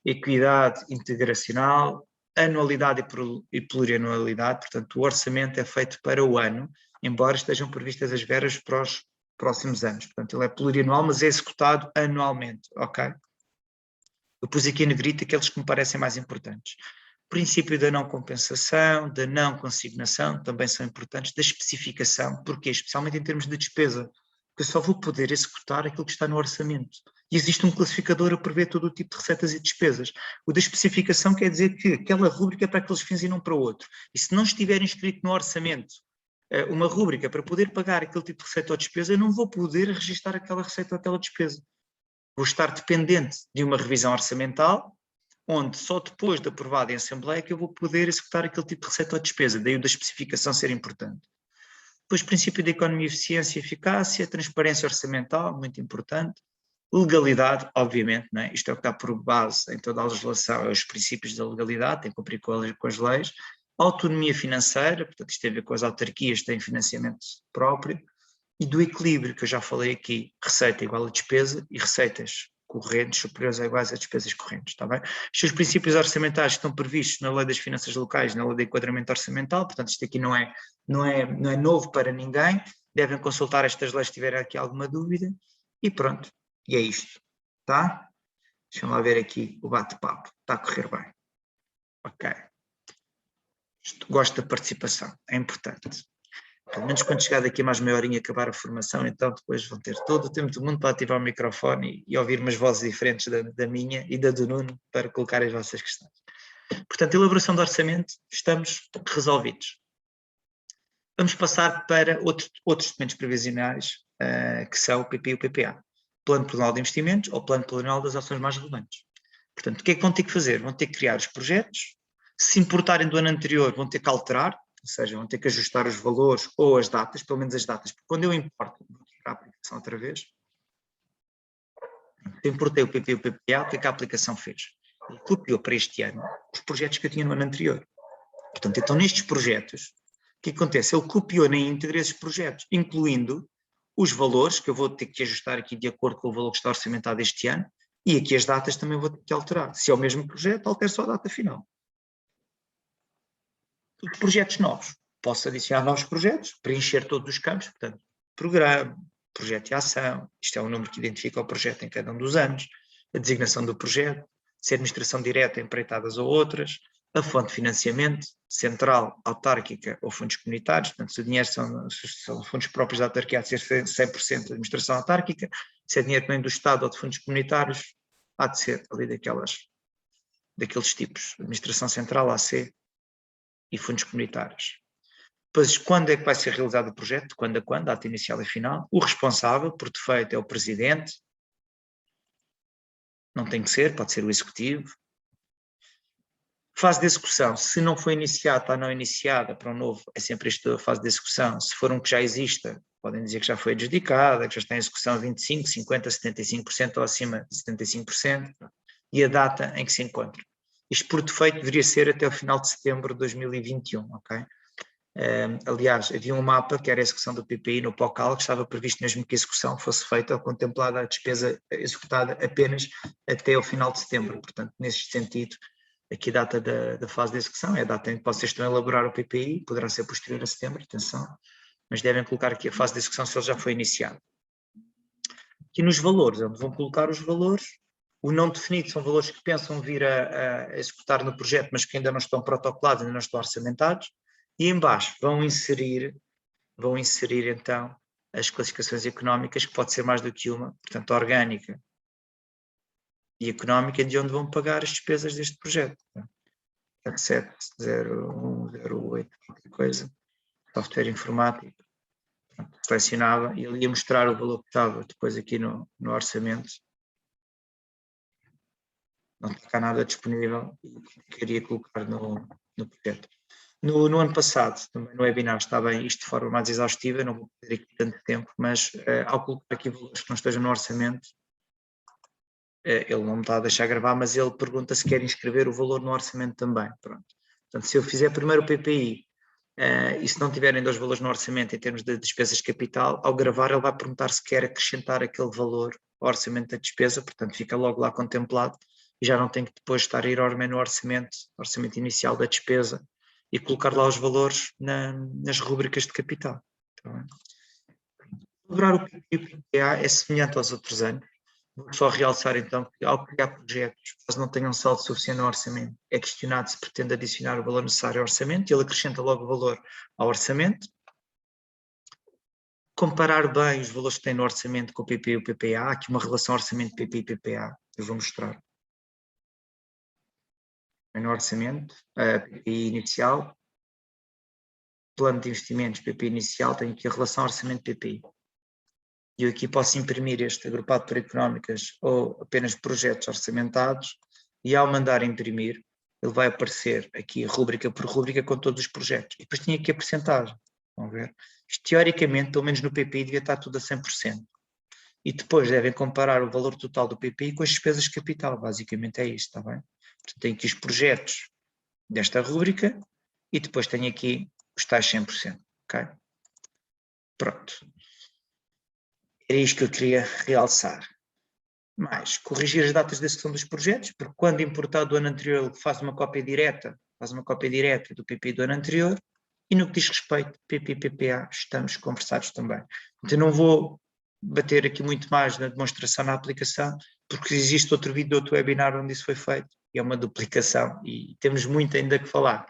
equidade integracional, anualidade e plurianualidade, portanto o orçamento é feito para o ano, embora estejam previstas as verbas para os próximos anos, portanto ele é plurianual, mas é executado anualmente, ok? Eu pus aqui em negrito aqueles que me parecem mais importantes. O princípio da não compensação, da não consignação, também são importantes, da especificação, porque especialmente em termos de despesa, porque eu só vou poder executar aquilo que está no orçamento. E existe um classificador a prever todo o tipo de receitas e despesas. O da especificação quer dizer que aquela rúbrica é para aqueles fins e não para outro. E se não estiver inscrito no orçamento uma rúbrica para poder pagar aquele tipo de receita ou despesa, eu não vou poder registrar aquela receita ou aquela despesa. Vou estar dependente de uma revisão orçamental, onde só depois de aprovado em Assembleia que eu vou poder executar aquele tipo de receita ou despesa, daí o da especificação ser importante. Depois, princípio da economia, eficiência e eficácia, transparência orçamental, muito importante. Legalidade, obviamente, não é? Isto é o que está por base em toda a legislação, é os princípios da legalidade, tem que cumprir com as leis. Autonomia financeira, portanto isto tem a ver com as autarquias, têm financiamento próprio. E do equilíbrio, que eu já falei aqui, receita igual a despesa e receitas correntes superiores ou iguais a despesas correntes, está bem? Estes princípios orçamentais estão previstos na Lei das Finanças Locais, na Lei de Enquadramento Orçamental, portanto isto aqui não é novo para ninguém, devem consultar estas leis se tiverem aqui alguma dúvida, e pronto, e é isto, tá? Deixa-me lá ver aqui o bate-papo, está a correr bem. Ok. Gosto da participação, é importante. Pelo menos quando chegar daqui a mais meia horinha acabar a formação, então depois vão ter todo o tempo do mundo para ativar o microfone e ouvir umas vozes diferentes da minha e da do Nuno para colocar as vossas questões. Portanto, elaboração do orçamento, estamos resolvidos. Vamos passar para outros documentos previsionais, que são o PP e o PPA. Plano Plurianual de Investimentos ou Plano Plurianual das Ações Mais Relevantes. Portanto, o que é que vão ter que fazer? Vão ter que criar os projetos, se importarem do ano anterior vão ter que alterar, ou seja, vão ter que ajustar os valores ou as datas, pelo menos as datas, porque quando eu importo, vou tirar a aplicação outra vez, eu importei o PP e o PPA, o que é que a aplicação fez? Ele copiou para este ano os projetos que eu tinha no ano anterior. Portanto, então nestes projetos, o que acontece? Ele copiou na íntegra esses projetos, incluindo os valores, que eu vou ter que ajustar aqui de acordo com o valor que está orçamentado este ano, e aqui as datas também vou ter que alterar. Se é o mesmo projeto, altero só a data final. Projetos novos. Posso adicionar novos projetos, preencher todos os campos, portanto, programa, projeto e ação, isto é o número que identifica o projeto em cada um dos anos, a designação do projeto, se é administração direta, empreitadas ou outras, a fonte de financiamento, central, autárquica ou fundos comunitários, portanto, se o dinheiro são fundos próprios da autarquia, há de ser 100% de administração autárquica, se é dinheiro também do Estado ou de fundos comunitários, há de ser ali daqueles tipos, administração central, AC, e fundos comunitários. Depois, quando é que vai ser realizado o projeto? Quando a quando? Data inicial e final. O responsável, por defeito, é o presidente. Não tem que ser, pode ser o executivo. Fase de execução. Se não foi iniciada, está não iniciada, para um novo, é sempre esta a fase de execução. Se for um que já exista, podem dizer que já foi adjudicada, que já está em execução 25%, 50%, 75% ou acima de 75%. E a data em que se encontra. Isto, por defeito, deveria ser até o final de setembro de 2021, ok? Aliás, havia um mapa que era a execução do PPI no POCAL, que estava previsto mesmo que a execução fosse feita ou contemplada a despesa executada apenas até o final de setembro. Portanto, nesse sentido, aqui a data da fase de execução é a data em que vocês estão a elaborar o PPI, poderá ser posterior a setembro, atenção, mas devem colocar aqui a fase de execução se ele já foi iniciado. Aqui nos valores, onde vão colocar os valores, o não definido são valores que pensam vir a executar no projeto, mas que ainda não estão protocolados, ainda não estão orçamentados, e em baixo vão inserir vão inserir então as classificações económicas, que pode ser mais do que uma, portanto orgânica e económica, de onde vão pagar as despesas deste projeto. Portanto, 70108, qualquer coisa, software informático, selecionava e ele ia mostrar o valor que estava depois aqui no orçamento. Não tem cá nada disponível e queria colocar no projeto. No ano passado, também no webinar, está bem isto de forma mais exaustiva, não vou ter aqui tanto tempo, mas ao colocar aqui valores que não estejam no orçamento, ele não me está a deixar gravar, mas ele pergunta se quer inscrever o valor no orçamento também. Pronto. Portanto, se eu fizer primeiro o PPI e se não tiverem 2 valores no orçamento em termos de despesas de capital, ao gravar ele vai perguntar se quer acrescentar aquele valor ao orçamento da despesa, portanto fica logo lá contemplado e já não tem que depois estar a ir ao orçamento inicial da despesa e colocar lá os valores nas rúbricas de capital. Tá. Celebrar o PPA é semelhante aos outros anos. Vou só realçar então que ao criar projetos, caso não tenham saldo suficiente no orçamento, é questionado se pretende adicionar o valor necessário ao orçamento e ele acrescenta logo o valor ao orçamento. Comparar bem os valores que tem no orçamento com o PPI e o PPA. Há aqui uma relação orçamento PPI e PPA, eu vou mostrar. No orçamento, PPI inicial, plano de investimentos PPI inicial, tem aqui a relação orçamento PPI. E eu aqui posso imprimir este agrupado por económicas ou apenas projetos orçamentados e ao mandar imprimir, ele vai aparecer aqui rúbrica por rúbrica com todos os projetos. E depois tinha aqui a percentagem, vão ver? Isto, teoricamente, pelo menos no PPI, devia estar tudo a 100%. E depois devem comparar o valor total do PPI com as despesas de capital, basicamente é isto, está bem? Portanto, tem aqui os projetos desta rúbrica e depois tenho aqui os tais 100%, ok? Pronto. Era isto que eu queria realçar. Mais, corrigir as datas de execução dos projetos, porque quando importado do ano anterior ele faz uma cópia direta do PPI do ano anterior, e no que diz respeito PPI e PPA estamos conversados também. Então não vou bater aqui muito mais na demonstração na aplicação, porque existe outro vídeo, outro webinar onde isso foi feito, e é uma duplicação, e temos muito ainda que falar.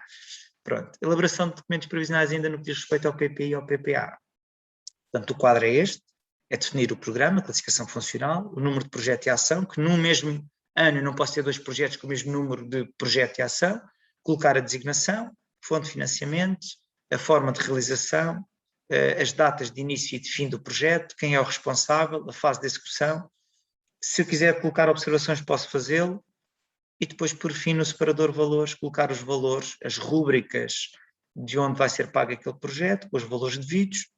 Pronto, elaboração de documentos previsionais ainda no que diz respeito ao PPI e ao PPA. Portanto, o quadro é este. É definir o programa, a classificação funcional, o número de projeto e ação, que num mesmo ano não posso ter 2 projetos com o mesmo número de projeto e ação, colocar a designação, fonte de financiamento, a forma de realização, as datas de início e de fim do projeto, quem é o responsável, a fase de execução. Se eu quiser colocar observações, posso fazê-lo. E depois, por fim, no separador valores, colocar os valores, as rúbricas de onde vai ser pago aquele projeto, com os valores devidos.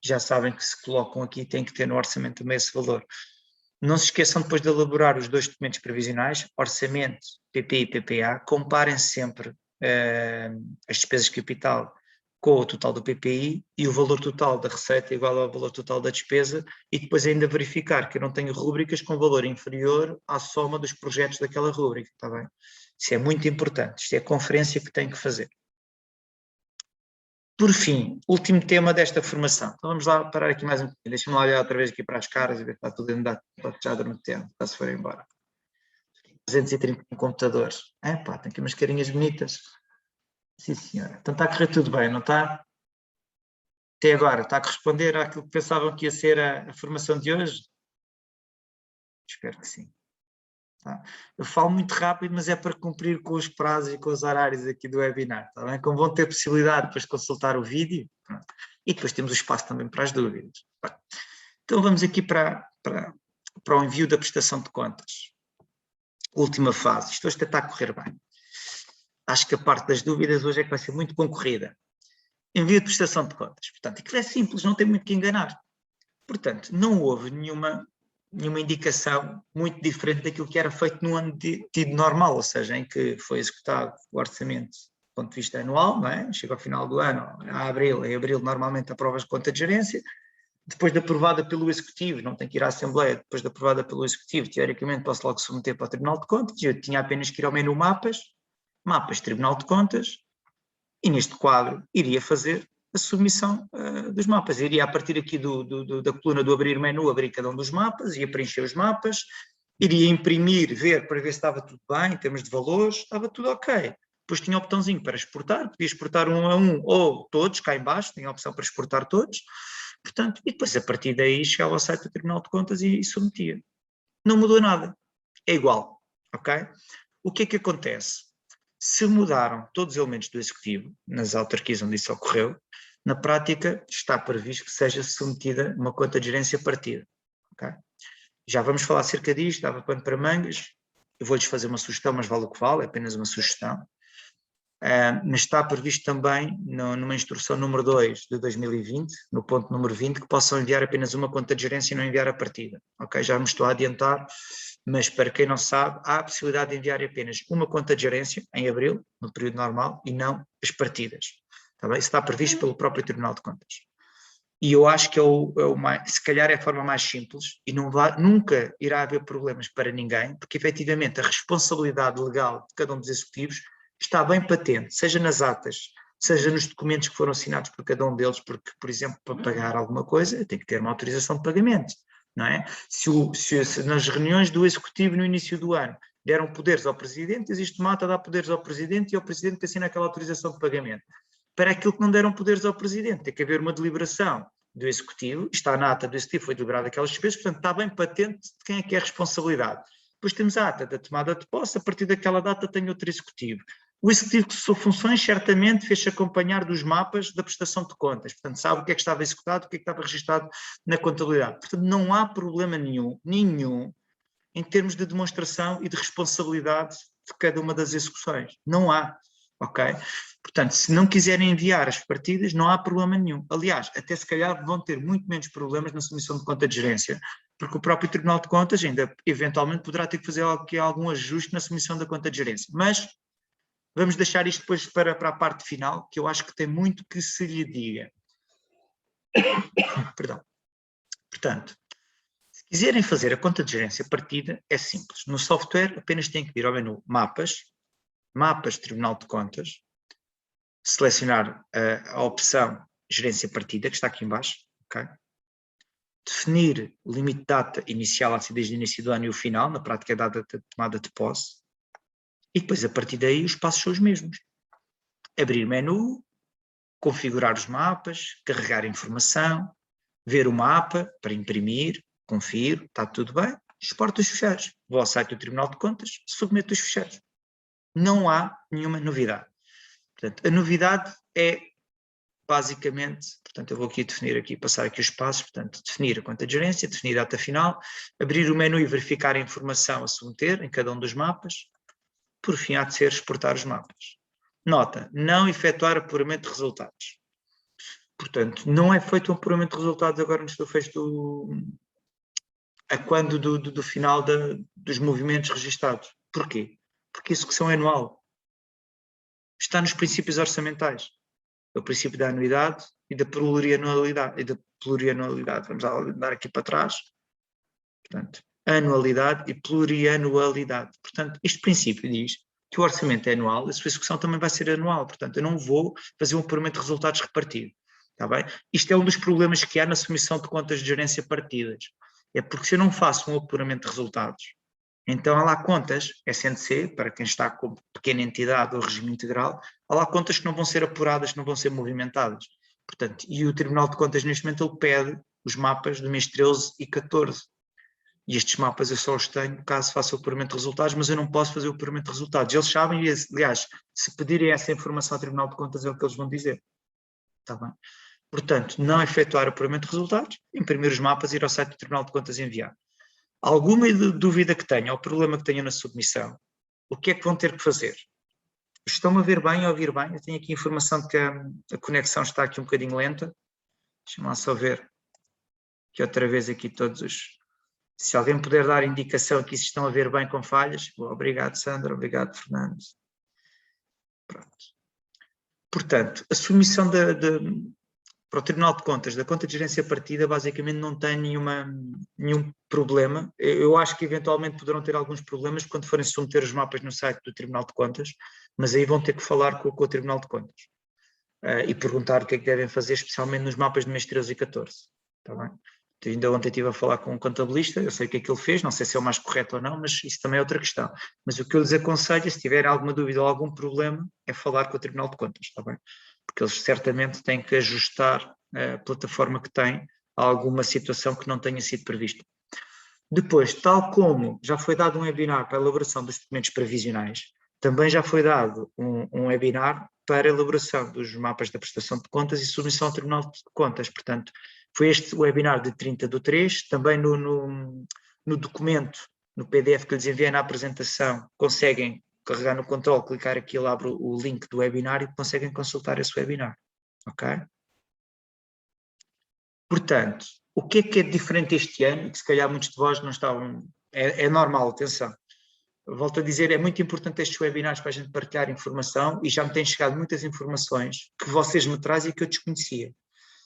Já sabem que se colocam aqui, tem que ter no orçamento também esse valor. Não se esqueçam depois de elaborar os 2 documentos previsionais, orçamento, PPI e PPA, comparem sempre as despesas de capital com o total do PPI e o valor total da receita igual ao valor total da despesa e depois ainda verificar que eu não tenho rúbricas com valor inferior à soma dos projetos daquela rúbrica, está bem? Isso é muito importante, isto é a conferência que tenho que fazer. Por fim, último tema desta formação. Então vamos lá parar aqui mais um pouquinho. Deixa-me lá olhar outra vez aqui para as caras e ver que está tudo ainda já durante o tempo, para se for embora. 231 computadores. Pá, tem aqui umas carinhas bonitas. Sim, senhora. Então está a correr tudo bem, não está? Até agora, está a corresponder àquilo que pensavam que ia ser a formação de hoje? Espero que sim. Tá? Eu falo muito rápido, mas é para cumprir com os prazos e com os horários aqui do webinar, tá bem? Como vão ter possibilidade depois de consultar o vídeo, pronto. E depois temos o espaço também para as dúvidas. Então vamos aqui para o envio da prestação de contas. Última fase, isto hoje está a correr bem. Acho que a parte das dúvidas hoje é que vai ser muito concorrida. Envio de prestação de contas, portanto, aquilo é simples, não tem muito que enganar. Portanto, não houve nenhuma indicação muito diferente daquilo que era feito no ano tido normal, ou seja, em que foi executado o orçamento do ponto de vista anual, não é? Chega ao final do ano, em abril normalmente aprovas conta de gerência, depois de aprovada pelo Executivo, não tem que ir à Assembleia, depois de aprovada pelo Executivo, teoricamente posso logo submeter para o Tribunal de Contas, eu tinha apenas que ir ao menu mapas, Tribunal de Contas, e neste quadro iria fazer a submissão dos mapas. Iria a partir aqui da coluna do abrir menu, abrir cada um dos mapas, ia preencher os mapas, iria imprimir, ver para ver se estava tudo bem, em termos de valores, estava tudo ok. depois tinha o botãozinho para exportar, podia exportar um a um ou todos, cá em baixo, tinha a opção para exportar todos, portanto, e depois a partir daí chegava ao site do Tribunal de Contas e submetia. Não mudou nada, é igual, ok? O que é que acontece? Se mudaram todos os elementos do Executivo, nas autarquias onde isso ocorreu, na prática está previsto que seja submetida uma conta de gerência partida, ok? Já vamos falar acerca disto, dava pano para mangas, eu vou-lhes fazer uma sugestão, mas vale o que vale, é apenas uma sugestão. Mas está previsto também numa instrução número 2 de 2020, no ponto número 20, que possam enviar apenas uma conta de gerência e não enviar a partida. Ok, já me estou a adiantar, mas para quem não sabe, há a possibilidade de enviar apenas uma conta de gerência em abril, no período normal, e não as partidas. Está bem? Isso está previsto pelo próprio Tribunal de Contas. E eu acho que se calhar é a forma mais simples e nunca irá haver problemas para ninguém, porque efetivamente a responsabilidade legal de cada um dos executivos está bem patente, seja nas atas, seja nos documentos que foram assinados por cada um deles, porque, por exemplo, para pagar alguma coisa tem que ter uma autorização de pagamento, não é? Se nas reuniões do Executivo no início do ano deram poderes ao Presidente, existe uma ata a dar poderes ao Presidente e ao Presidente que assina aquela autorização de pagamento. Para aquilo que não deram poderes ao Presidente, tem que haver uma deliberação do Executivo, está na ata do Executivo, foi deliberada aquelas despesas, portanto está bem patente de quem é a responsabilidade. Depois temos a ata da tomada de posse, a partir daquela data tem outro Executivo. O Executivo que cessou funções certamente fez-se acompanhar dos mapas da prestação de contas, portanto sabe o que é que estava executado, o que é que estava registado na contabilidade. Portanto não há problema nenhum, em termos de demonstração e de responsabilidade de cada uma das execuções. Não há, ok? Portanto, se não quiserem enviar as partidas, não há problema nenhum. Aliás, até se calhar vão ter muito menos problemas na submissão de conta de gerência, porque o próprio Tribunal de Contas ainda eventualmente poderá ter que fazer algum ajuste na submissão da conta de gerência. Mas vamos deixar isto depois para a parte final, que eu acho que tem muito que se lhe diga. Perdão. Portanto, se quiserem fazer a conta de gerência partida, é simples. No software apenas têm que vir ao menu Mapas, Mapas Tribunal de Contas, selecionar a opção Gerência Partida, que está aqui em baixo, ok? Definir o limite de data inicial, assim desde o início do ano e o final, na prática é a data de tomada de posse, e depois a partir daí os passos são os mesmos. Abrir menu, configurar os mapas, carregar informação, ver o mapa para imprimir, confiro, está tudo bem, exporto os ficheiros, vou ao site do Tribunal de Contas, submeto os ficheiros. Não há nenhuma novidade. Portanto, a novidade é basicamente, portanto, eu vou aqui definir passar aqui os passos, portanto, definir a conta de gerência, definir a data final, abrir o menu e verificar a informação a submeter em cada um dos mapas, por fim há de ser exportar os mapas. Nota, não efetuar apuramento de resultados. Portanto, não é feito um apuramento de resultados agora antes do fecho do final dos movimentos registados. Porquê? Porque isso que são anual. Está nos princípios orçamentais. O princípio da anuidade e da plurianualidade. Vamos andar aqui para trás. Portanto, anualidade e plurianualidade. Portanto, este princípio diz que o orçamento é anual, a sua execução também vai ser anual. Portanto, eu não vou fazer um apuramento de resultados repartido. Está bem? Isto é um dos problemas que há na submissão de contas de gerência partidas. É porque se eu não faço um apuramento de resultados, então há lá contas, SNC, para quem está com pequena entidade ou regime integral, há lá contas que não vão ser apuradas, que não vão ser movimentadas. Portanto, e o Tribunal de Contas neste momento ele pede os mapas do mês 13 e 14. E estes mapas eu só os tenho caso faça o apuramento de resultados, mas eu não posso fazer o apuramento de resultados. Eles sabem, e aliás, se pedirem essa informação ao Tribunal de Contas é o que eles vão dizer. Está bem? Portanto, não efetuar o apuramento de resultados, imprimir os mapas e ir ao site do Tribunal de Contas e enviar. Alguma dúvida que tenham, ou problema que tenham na submissão, o que é que vão ter que fazer? Estão-me a ver bem, a ouvir bem? Eu tenho aqui informação de que a conexão está aqui um bocadinho lenta. Deixa-me lá só ver que outra vez aqui todos os... Se alguém puder dar indicação aqui se estão a ver bem com falhas. Bom, obrigado, Sandra. Obrigado, Fernando. Pronto. Portanto, a submissão para o Tribunal de Contas da conta de gerência partida basicamente não tem nenhum problema. Eu acho que eventualmente poderão ter alguns problemas quando forem submeter os mapas no site do Tribunal de Contas, mas aí vão ter que falar com o Tribunal de Contas e perguntar o que é que devem fazer, especialmente nos mapas de mês 13 e 14. Está bem? Ainda ontem estive a falar com um contabilista, eu sei o que é que ele fez, não sei se é o mais correto ou não, mas isso também é outra questão. Mas o que eu lhes aconselho, se tiverem alguma dúvida ou algum problema, é falar com o Tribunal de Contas, está bem? Porque eles certamente têm que ajustar a plataforma que têm a alguma situação que não tenha sido prevista. Depois, tal como já foi dado um webinar para a elaboração dos documentos previsionais, também já foi dado um webinar para a elaboração dos mapas da prestação de contas e submissão ao Tribunal de Contas. Portanto, foi este webinar de 30/3, também no documento, no PDF que lhes enviei na apresentação, conseguem carregar no controle, clicar aqui, ele abre o link do webinar e conseguem consultar esse webinar. Ok? Portanto, o que é diferente este ano, e que se calhar muitos de vós não estavam, é normal, atenção. Volto a dizer, é muito importante estes webinars para a gente partilhar informação e já me têm chegado muitas informações que vocês me trazem e que eu desconhecia.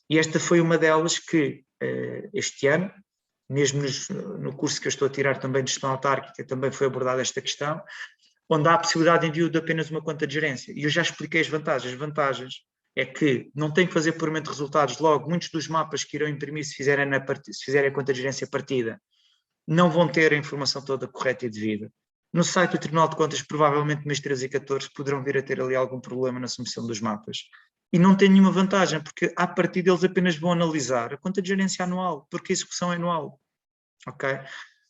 E esta foi uma delas que este ano, mesmo no curso que eu estou a tirar também de gestão autárquica, também foi abordada esta questão, onde há a possibilidade de envio de apenas uma conta de gerência. E eu já expliquei as vantagens. As vantagens é que não tem que fazer puramente resultados, logo, muitos dos mapas que irão imprimir se fizerem a conta de gerência partida, não vão ter a informação toda correta e devida. No site do Tribunal de Contas, provavelmente mês 13 e 14, poderão vir a ter ali algum problema na submissão dos mapas. E não tem nenhuma vantagem, porque a partir deles apenas vão analisar a conta de gerência anual, porque a execução é anual. Ok?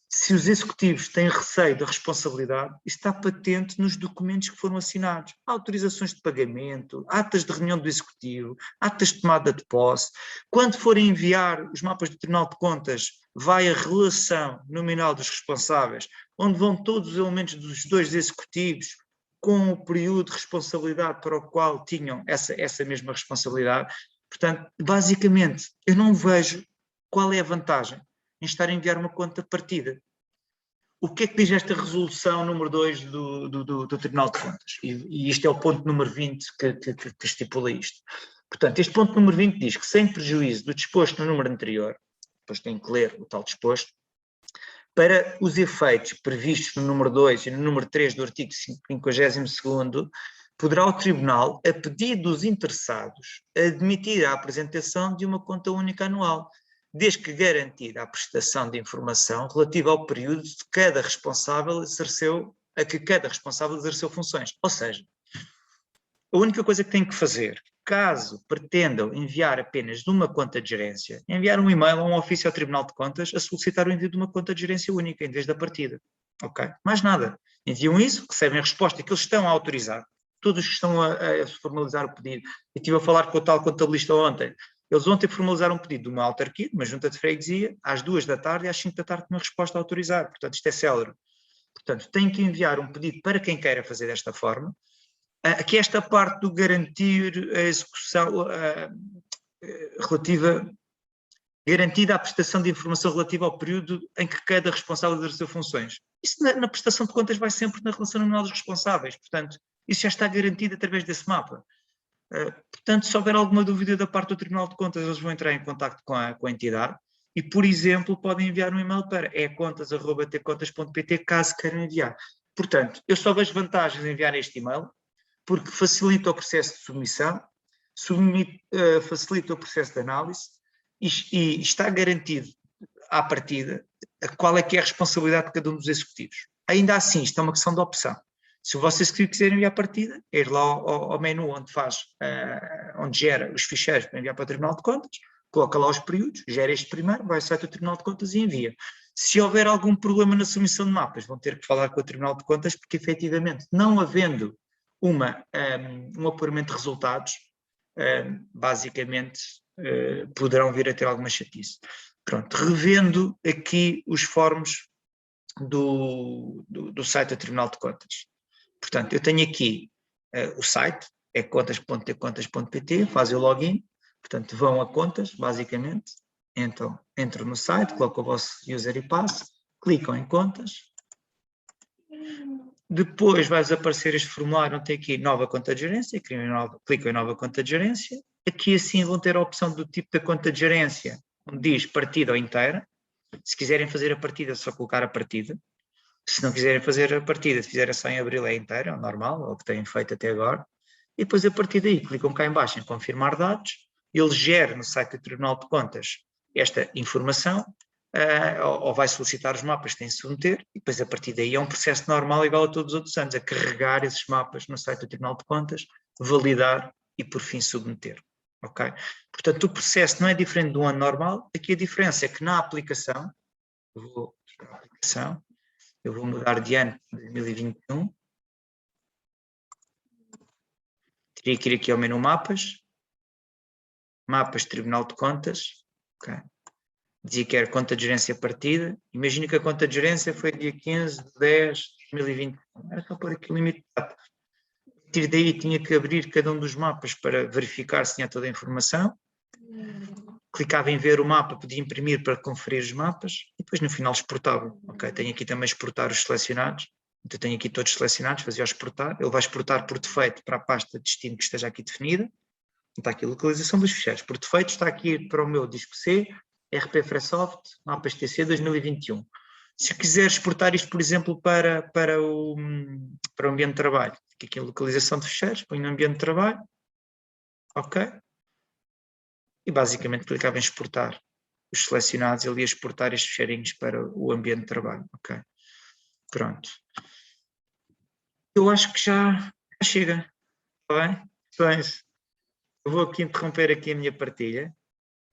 Se os executivos têm receio da responsabilidade, isso está patente nos documentos que foram assinados. Autorizações de pagamento, atas de reunião do executivo, atas de tomada de posse. Quando forem enviar os mapas do Tribunal de Contas, vai a relação nominal dos responsáveis, onde vão todos os elementos dos dois executivos com o período de responsabilidade para o qual tinham essa mesma responsabilidade. Portanto, basicamente, eu não vejo qual é a vantagem em estar a enviar uma conta partida. O que é que diz esta resolução número 2 do Tribunal de Contas? E isto é o ponto número 20 que estipula isto. Portanto, este ponto número 20 diz que, sem prejuízo do disposto no número anterior, depois tem que ler o tal disposto, para os efeitos previstos no número 2 e no número 3 do artigo 52º, poderá o Tribunal, a pedido dos interessados, admitir a apresentação de uma conta única anual, desde que garantida a prestação de informação relativa ao período de cada responsável a que cada responsável exerceu funções. Ou seja, a única coisa que tem que fazer, caso pretendam enviar apenas de uma conta de gerência, enviar um e-mail ou um ofício ao Tribunal de Contas a solicitar o envio de uma conta de gerência única, em vez da partida. Ok? Mais nada. Enviam isso, recebem a resposta que eles estão a autorizar, todos que estão a formalizar o pedido. Eu estive a falar com o tal contabilista ontem. Eles ontem formalizaram um pedido de uma autarquia, de uma junta de freguesia, às 2 da tarde e às 5 da tarde uma resposta a autorizar. Portanto, isto é célere. Portanto, têm que enviar um pedido para quem queira fazer desta forma. Aqui esta parte do garantir a execução garantida a prestação de informação relativa ao período em que cada responsável exerceu funções. Isso na prestação de contas vai sempre na relação nominal dos responsáveis. Portanto, isso já está garantido através desse mapa. Portanto, se houver alguma dúvida da parte do Tribunal de Contas, eles vão entrar em contacto com a entidade e, por exemplo, podem enviar um e-mail para econtas@tcontas.pt caso queiram enviar. Portanto, eu só vejo vantagens em enviar este e-mail porque facilita o processo de submissão, facilita o processo de análise e está garantido à partida qual é que é a responsabilidade de cada um dos executivos. Ainda assim, isto é uma questão de opção. Se vocês quiserem enviar partida, é ir lá ao menu onde gera os ficheiros para enviar para o Tribunal de Contas, coloca lá os períodos, gera este primeiro, vai ao site do Tribunal de Contas e envia. Se houver algum problema na submissão de mapas, vão ter que falar com o Tribunal de Contas, porque efetivamente, não havendo um apuramento de resultados, basicamente poderão vir a ter alguma chatice. Pronto, revendo aqui os fóruns do site do Tribunal de Contas. Portanto, eu tenho aqui o site, é contas.tcontas.pt, fazem o login, portanto vão a contas, basicamente, entram no site, colocam o vosso user e passo, clicam em contas, depois vai-vos aparecer este formulário onde tem aqui nova conta de gerência, clicam em nova conta de gerência, aqui assim vão ter a opção do tipo da conta de gerência, onde diz partida ou inteira. Se quiserem fazer a partida, é só colocar a partida. Se não quiserem fazer a partida, se fizerem só em abril é inteira, é normal, é o que têm feito até agora. E depois a partir daí clicam cá em baixo em confirmar dados, ele gera no site do Tribunal de Contas esta informação, ou vai solicitar os mapas que tem de submeter, e depois a partir daí é um processo normal igual a todos os outros anos, a carregar esses mapas no site do Tribunal de Contas, validar e por fim submeter. Okay? Portanto, o processo não é diferente do ano normal, aqui a diferença é que na aplicação, eu vou mudar de ano para 2021, teria que ir aqui ao menu mapas Tribunal de Contas, okay. Dizia que era conta de gerência partida, imagina que a conta de gerência foi dia 15 de 10 de 2020, era só pôr aqui o limite de data. A partir daí tinha que abrir cada um dos mapas para verificar se tinha toda a informação, clicava em ver o mapa, podia imprimir para conferir os mapas e depois no final exportava. Okay? Tenho aqui também exportar os selecionados, então tenho aqui todos selecionados, fazia o exportar, ele vai exportar por defeito para a pasta de destino que esteja aqui definida, está aqui a localização dos ficheiros, por defeito está aqui para o meu disco C, RP Freesoft, mapas TC 2021. Se eu quiser exportar isto, por exemplo, para o ambiente de trabalho, aqui a localização de ficheiros, ponho no ambiente de trabalho, ok? E basicamente clicava em exportar os selecionados, ele ia exportar estes ficheirinhos para o ambiente de trabalho, ok? Pronto. Eu acho que já chega, está bem? Então, eu vou aqui interromper aqui a minha partilha.